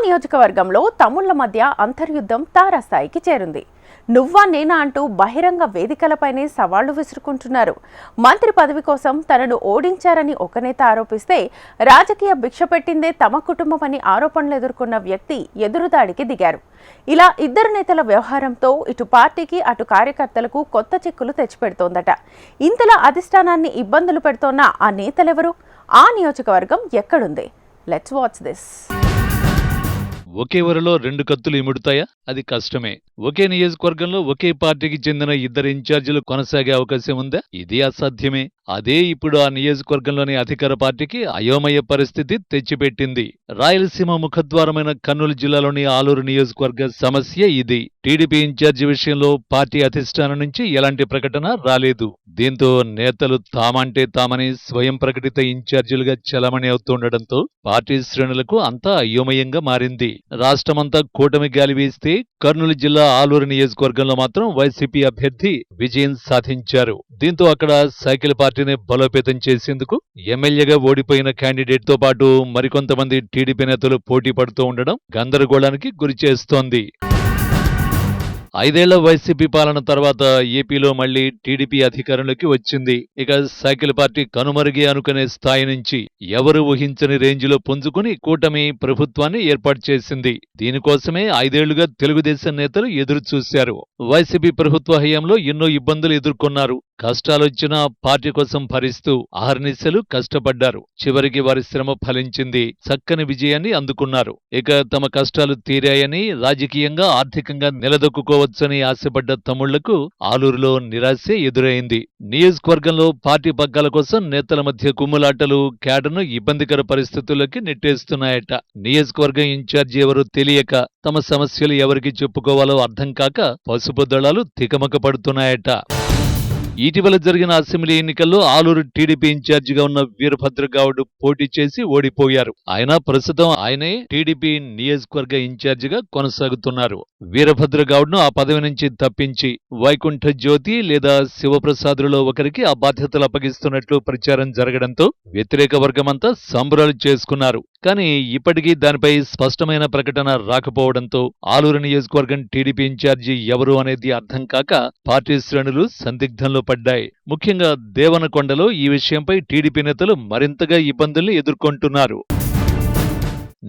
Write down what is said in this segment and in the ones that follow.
నియోజకవర్గంలో తమ్ముళ్ల మధ్య అంతర్యుద్ధం తారాస్థాయికి చేరింది. నువ్వా నేనా అంటూ బహిరంగ వేదికలపైనే సవాళ్లు విసురుకుంటున్నారు. మంత్రి పదవి కోసం తనను ఓడించారని ఒక నేత ఆరోపిస్తే రాజకీయ భిక్ష పెట్టిందే తమ కుటుంబమని ఆరోపణలు ఎదుర్కొన్న వ్యక్తి ఎదురుదాడికి దిగారు. ఇలా ఇద్దరు నేతల వ్యవహారంతో ఇటు పార్టీకి అటు కార్యకర్తలకు కొత్త చిక్కులు తెచ్చిపెడుతోందట. ఇంతలా అధిష్టానాన్ని ఇబ్బందులు పెడుతోన్న ఆ నేతలెవరు? ఆ నియోజకవర్గం ఎక్కడుంది? Let's watch this. ఒకే వరలో రెండు కత్తులు ఇముడుతాయా? అది కష్టమే. ఒకే నియోజకవర్గంలో ఒకే పార్టీకి చెందిన ఇద్దరు ఇన్ఛార్జీలు కొనసాగే అవకాశం ఉందా? ఇది అసాధ్యమే. అదే ఇప్పుడు ఆ నియోజకవర్గంలోని అధికార పార్టీకి అయోమయ పరిస్థితి తెచ్చిపెట్టింది. రాయలసీమ ముఖద్వారమైన కర్నూలు జిల్లాలోని ఆలూరు నియోజకవర్గ సమస్య ఇది. టీడీపీ ఇన్ఛార్జి విషయంలో పార్టీ అధిష్టానం నుంచి ఎలాంటి ప్రకటన రాలేదు. దీంతో నేతలు తామంటే తామని స్వయం ప్రకటిత ఇన్ఛార్జీలుగా చలామణి అవుతుండటంతో పార్టీ శ్రేణులకు అంతా అయోమయంగా మారింది. రాష్ట్రమంతా కూటమి గాలి వీస్తే కర్నూలు జిల్లా ఆలూరు నియోజకవర్గంలో మాత్రం వైసీపీ అభ్యర్థి విజయం సాధించారు. దీంతో అక్కడ సైకిల్ పార్టీని బలోపేతం చేసేందుకు ఎమ్మెల్యేగా ఓడిపోయిన క్యాండిడేట్ తో పాటు మరికొంతమంది టీడీపీ నేతలు పోటీ పడుతూ ఉండడం గందరగోళానికి గురిచేస్తోంది. 5 ఏళ్ల వైసీపీ పాలన తర్వాత ఏపీలో మళ్లీ టీడీపీ అధికారంలోకి వచ్చింది. ఇక సైకిల్ పార్టీ కనుమరుగే అనుకునే స్థాయి నుంచి ఎవరు ఊహించని రేంజ్లో పుంజుకుని కూటమి ప్రభుత్వాన్ని ఏర్పాటు చేసింది. దీనికోసమే 5 ఏళ్లుగా తెలుగుదేశం నేతలు ఎదురు చూశారు. వైసీపీ ప్రభుత్వ హయాంలో ఎన్నో ఇబ్బందులు ఎదుర్కొన్నారు. కష్టాలొచ్చినా పార్టీ కోసం భరిస్తూ అహర్నిశలు కష్టపడ్డారు. చివరికి వారి శ్రమ ఫలించింది. చక్కని విజయాన్ని అందుకున్నారు. ఇక తమ కష్టాలు తీరాయని, రాజకీయంగా ఆర్థికంగా నిలదొక్కుకోవచ్చని ఆశపడ్డ తమ్ముళ్లకు ఆలూరులో నిరాశే ఎదురైంది. నియోజకవర్గంలో పార్టీ పగ్గాల కోసం నేతల మధ్య కుమ్ములాటలు క్యాడర్ను ఇబ్బందికర పరిస్థితుల్లోకి నెట్టేస్తున్నాయట. నియోజకవర్గం ఇన్ఛార్జి ఎవరో తెలియక, తమ సమస్యలు ఎవరికి చెప్పుకోవాలో అర్థం కాక పసుపు దళాలు తికమక పడుతున్నాయట. ఇటీవల జరిగిన అసెంబ్లీ ఎన్నికల్లో ఆలూరు టీడీపీ ఇన్ఛార్జిగా ఉన్న వీరభద్రగౌడ్ పోటీ చేసి ఓడిపోయారు. ఆయన ప్రస్తుతం ఆయనే టీడీపీ నియోజకవర్గ ఇన్ఛార్జిగా కొనసాగుతున్నారు. వీరభద్రగౌడ్ ను ఆ పదవి నుంచి తప్పించి వైకుంఠ జ్యోతి లేదా శివప్రసాదులలో ఒకరికి ఆ బాధ్యతలు అప్పగిస్తున్నట్లు ప్రచారం జరగడంతో వ్యతిరేక వర్గమంతా సంబరాలు చేసుకున్నారు. కానీ ఇప్పటికీ దానిపై స్పష్టమైన ప్రకటన రాకపోవడంతో ఆలూరు నియోజకవర్గం టీడీపీ ఇన్ఛార్జి ఎవరు అనేది అర్థం కాక పార్టీ శ్రేణులు సందిగ్ధంలో పడ్డాయి. ముఖ్యంగా దేవనకొండలో ఈ విషయంపై టీడీపీ నేతలు మరింతగా ఇబ్బందుల్ని ఎదుర్కొంటున్నారు.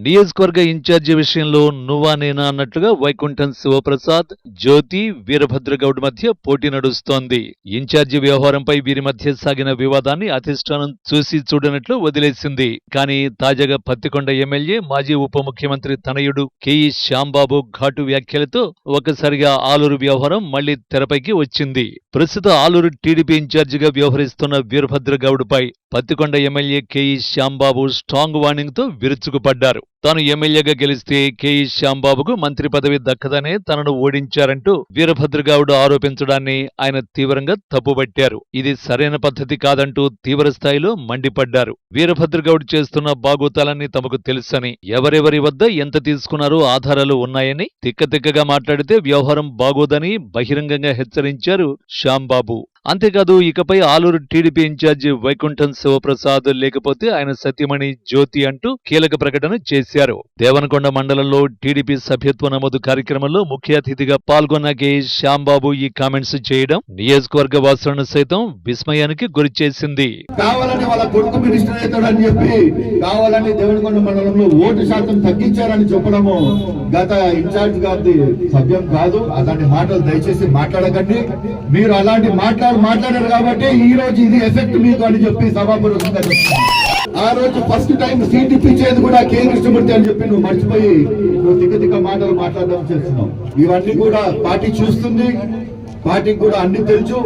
నియోజకవర్గ ఇన్ఛార్జి విషయంలో నువ్వా నేనా అన్నట్లుగా వైకుంఠం శివప్రసాద్, జ్యోతి, వీరభద్రగౌడ్ మధ్య పోటీ నడుస్తోంది. ఇన్ఛార్జి వ్యవహారంపై వీరి మధ్య సాగిన వివాదాన్ని అధిష్టానం చూసి చూడనట్లు వదిలేసింది. కానీ తాజాగా పత్తికొండ ఎమ్మెల్యే, మాజీ ఉప ముఖ్యమంత్రి తనయుడు కేఈ శ్యాంబాబు ఘాటు వ్యాఖ్యలతో ఒక్కసారిగా ఆలూరు వ్యవహారం మళ్లీ తెరపైకి వచ్చింది. ప్రస్తుత ఆలూరు టీడీపీ ఇన్ఛార్జిగా వ్యవహరిస్తున్న వీరభద్రగౌడ్ పై Pattikonda MLA KE Shyambabu strong warning తో విరుచుకుపడ్డారు. తాను ఎమ్మెల్యేగా గెలిస్తే కేఈ శ్యాంబాబుకు మంత్రి పదవి దక్కదనే తనను ఓడించారంటూ వీరభద్రగౌడ్ ఆరోపించడాన్ని ఆయన తీవ్రంగా తప్పుబట్టారు. ఇది సరైన పద్ధతి కాదంటూ తీవ్రస్థాయిలో మండిపడ్డారు. వీరభద్రగౌడ్ చేస్తున్న బాగోతాలన్నీ తమకు తెలుసని, ఎవరెవరి వద్ద ఎంత తీసుకున్నారో ఆధారాలు ఉన్నాయని, తిక్కతిక్కగా మాట్లాడితే వ్యవహారం బాగోదని బహిరంగంగా హెచ్చరించారు శ్యాంబాబు. అంతేకాదు, ఇకపై ఆలూరు టీడీపీ ఇన్ఛార్జి వైకుంఠం శివప్రసాద్ లేకపోతే ఆయన సతీమణి జ్యోతి అంటూ కీలక ప్రకటన చేశారు. దేవనకొండ మండలంలో టీడీపీ సభ్యత్వ నమోదు కార్యక్రమంలో ముఖ్య అతిథిగా పాల్గొన్న కె శ్యాంబాబు ఈ కామెంట్స్ చేయడం నియోజకవర్గ వాసులను సైతం విస్మయానికి గురిచేసింది. కావాలని వాళ్ళ కొడుకు మినిస్టర్ అవుతాడని చెప్పి కావాలని దేవనకొండ మండలంలో ఓటు శాతం తగ్గించారని చెప్పడము గత ఇన్ఛార్జ్ గారి సభ్యం కాదు. అలాంటి మాటలు దయచేసి మాట్లాడకండి. మీరు అలాంటి మాట్లాడారు కాబట్టి ఈ రోజు ఇది ఎఫెక్ట్ మీకు అని చెప్పి సభాపూర్వకంగా చెప్తున్నాను. ఆ రోజు ఫస్ట్ టైం సీట్ ఇప్పించేది కూడా కే కృష్ణమూర్తి అని చెప్పి నువ్వు మర్చిపోయి నువ్వు తిక్క మాటలు మాట్లాడడం చేస్తున్నావు. ఇవన్నీ కూడా పార్టీ చూస్తుంది. పార్టీకి కూడా అన్ని తెలుసు.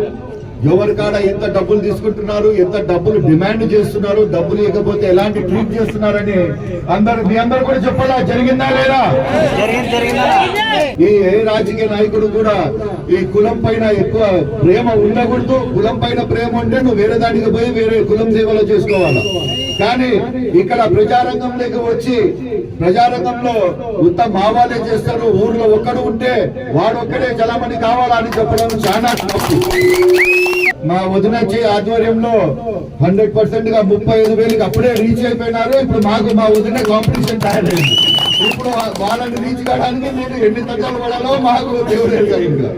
ఎవరి కాడ ఎంత డబ్బులు తీసుకుంటున్నారు, ఎంత డబ్బులు డిమాండ్ చేస్తున్నారు, డబ్బులు ఇవ్వకపోతే ఎలాంటి ట్రీట్ చేస్తున్నారని మీ అందరూ కూడా చెప్పాలా? జరిగిందా లేదా? ఈ ఏ రాజకీయ నాయకుడు కూడా ఈ కులం పైన ఎక్కువ ప్రేమ ఉండకూడదు. కులం పైన ప్రేమ ఉంటే నువ్వు వేరే దానికి పోయి వేరే కులం సేవలో చేసుకోవాలా. కానీ ఇక్కడ ప్రజారంగంలోకి వచ్చి ప్రజారంగంలో ఉత్తమ మావాలే చేస్తారు. ఊర్లో ఒక్కడు ఉంటే వాడు ఒక్కడే చలామణి కావాలా అని చెప్పడం చాలా తప్పు. మా వదినచ్చి ఆధ్వర్యంలో 100% గా 35,000కి అప్పుడే రీచ్ అయిపోయినారు. ఇప్పుడు మాకు మా వదిన కాంపిటీషన్ తయారైంది. ఇప్పుడు వాళ్ళని రీచ్ కావడానికి మీరు ఎన్ని తగ్గాలు పడాలో మాకు దేవుడే ఇంకా.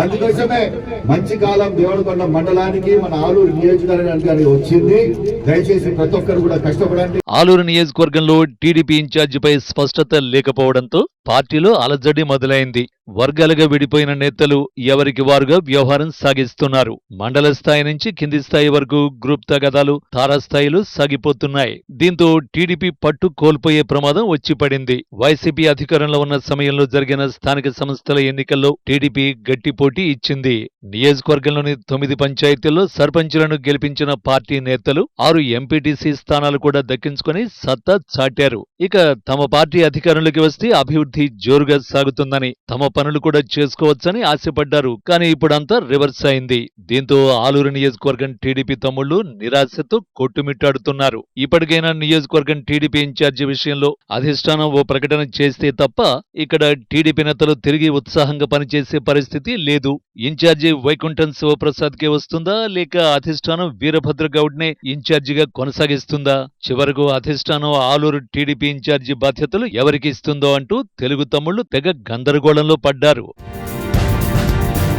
అందుకోసమే మంచి కాలం దేవరకొండ మండలానికి మన ఆలూరు నియోజకవర్గానికి వచ్చింది. దయచేసి ప్రతి ఒక్కరు కూడా కష్టపడండి. ఆలూరు నియోజకవర్గంలో టీడీపీ ఇన్ఛార్జిపై స్పష్టత లేకపోవడంతో పార్టీలో అలజడి మొదలైంది. వర్గాలుగా విడిపోయిన నేతలు ఎవరికి వారుగా వ్యవహారం సాగిస్తున్నారు. మండల స్థాయి నుంచి కింది స్థాయి వరకు గ్రూప్ తగాదాలు తారాస్థాయిలో సాగిపోతున్నాయి. దీంతో టీడీపీ పట్టు కోల్పోయే ప్రమాదం వచ్చి పడింది. వైసీపీ అధికారంలో ఉన్న సమయంలో జరిగిన స్థానిక సంస్థల ఎన్నికల్లో టీడీపీ గట్టి పోటీ ఇచ్చింది. నియోజకవర్గంలోని 9 పంచాయతీల్లో సర్పంచులను గెలిపించిన పార్టీ నేతలు 6 ఎంపీటీసీ స్థానాలు కూడా దక్కించుకుని సత్తా చాటారు. ఇక తమ పార్టీ అధికారంలోకి వస్తే అభివృద్ధి జోరుగా సాగుతుందని, తమ పనులు కూడా చేసుకోవచ్చని ఆశపడ్డారు. కానీ ఇప్పుడంతా రివర్స్ అయింది. దీంతో ఆలూరు నియోజకవర్గం టీడీపీ తమ్ముళ్లు నిరాశతో కొట్టుమిట్టాడుతున్నారు. ఇప్పటికైనా నియోజకవర్గం టీడీపీ ఇన్ఛార్జి విషయంలో అధిష్టానం ఓ ప్రకటన చేస్తే తప్ప ఇక్కడ టీడీపీ నేతలు తిరిగి ఉత్సాహంగా పనిచేసే పరిస్థితి లేదు. ఇన్ఛార్జి వైకుంఠం శివప్రసాద్ కే వస్తుందా, లేక అధిష్టానం వీరభద్ర గౌడ్నే ఇన్ఛార్జిగా కొనసాగిస్తుందా? చివరకు అధిష్టానం ఆలూరు టీడీపీ ఇన్ఛార్జి బాధ్యతలు ఎవరికి ఇస్తుందో అంటూ తెలుగు తమ్ముళ్లు తెగ గందరగోళంలో పడ్డారు.